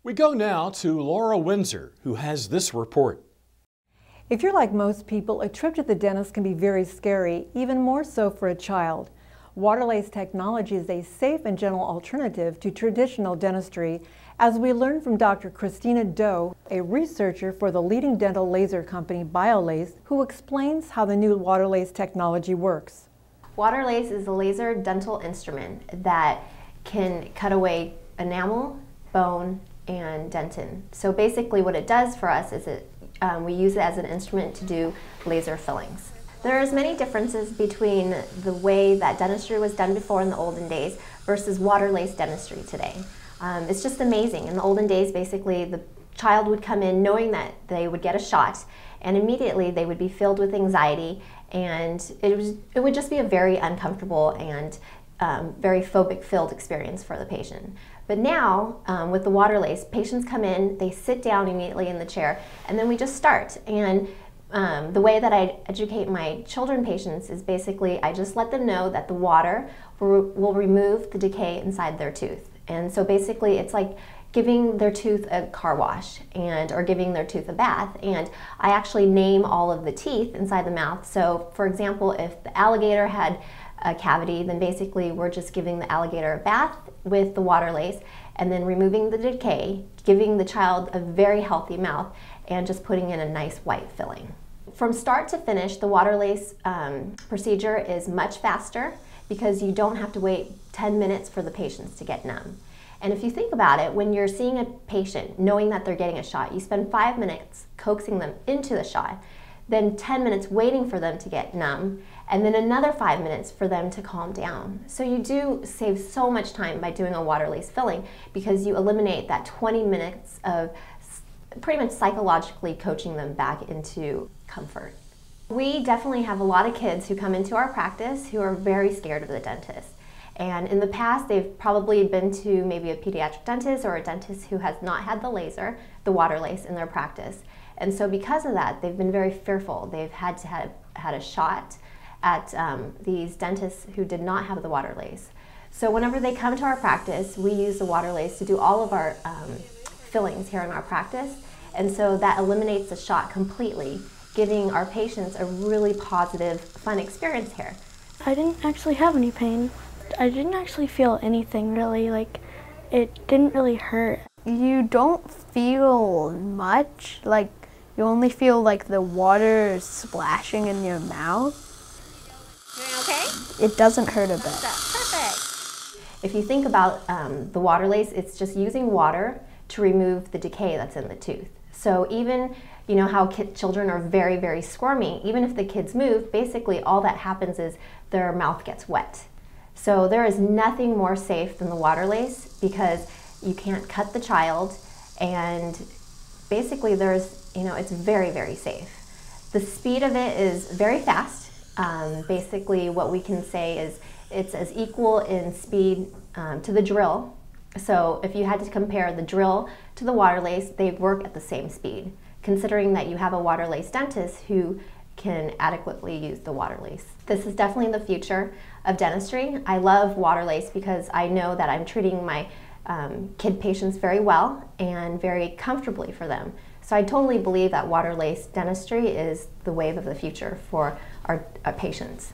We go now to Laura Windsor, who has this report. If you're like most people, a trip to the dentist can be very scary, even more so for a child. WaterLase technology is a safe and gentle alternative to traditional dentistry, as we learned from Dr. Christina Do, a researcher for the leading dental laser company WaterLase, who explains how the new WaterLase technology works. WaterLase is a laser dental instrument that can cut away enamel, bone, and dentin. So basically what it does for us is we use it as an instrument to do laser fillings. There's many differences between the way that dentistry was done before in the olden days versus WaterLase dentistry today. It's just amazing. In the olden days, basically the child would come in knowing that they would get a shot, and immediately they would be filled with anxiety, and it would just be a very uncomfortable and very phobic-filled experience for the patient. But now, with the WaterLase, patients come in, they sit down immediately in the chair, and then we just start. And the way that I educate my children patients is basically I just let them know that the water will remove the decay inside their tooth. And so basically it's like giving their tooth a car wash or giving their tooth a bath. And I actually name all of the teeth inside the mouth. So for example, if the alligator had a cavity, then basically we're just giving the alligator a bath with the WaterLase and then removing the decay, giving the child a very healthy mouth, and just putting in a nice white filling. From start to finish, the WaterLase procedure is much faster because you don't have to wait 10 minutes for the patients to get numb. And if you think about it, when you're seeing a patient knowing that they're getting a shot, you spend 5 minutes coaxing them into the shot, then 10 minutes waiting for them to get numb, and then another 5 minutes for them to calm down. So you do save so much time by doing a WaterLase filling because you eliminate that 20 minutes of pretty much psychologically coaching them back into comfort. We definitely have a lot of kids who come into our practice who are very scared of the dentist. And in the past, they've probably been to maybe a pediatric dentist or a dentist who has not had the WaterLase in their practice. And so because of that, they've been very fearful. They've had to had a shot at these dentists who did not have the WaterLase. So whenever they come to our practice, we use the WaterLase to do all of our fillings here in our practice. And so that eliminates the shot completely, giving our patients a really positive, fun experience here. I didn't actually have any pain. I didn't actually feel anything really, like it didn't really hurt. You don't feel much, like you only feel like the water splashing in your mouth. Doing okay? It doesn't hurt a bit. Perfect. If you think about the WaterLase, it's just using water to remove the decay that's in the tooth. So even, you know how children are very, very squirmy, even if the kids move, basically all that happens is their mouth gets wet. So there is nothing more safe than the WaterLase because you can't cut the child, and basically it's very, very safe. The speed of it is very fast. Basically what we can say is it's as equal in speed to the drill. So if you had to compare the drill to the WaterLase, they work at the same speed, considering that you have a WaterLase dentist who can adequately use the WaterLase. This is definitely the future of dentistry. I love WaterLase because I know that I'm treating my kid patients very well and very comfortably for them. So I totally believe that WaterLase dentistry is the wave of the future for our patients.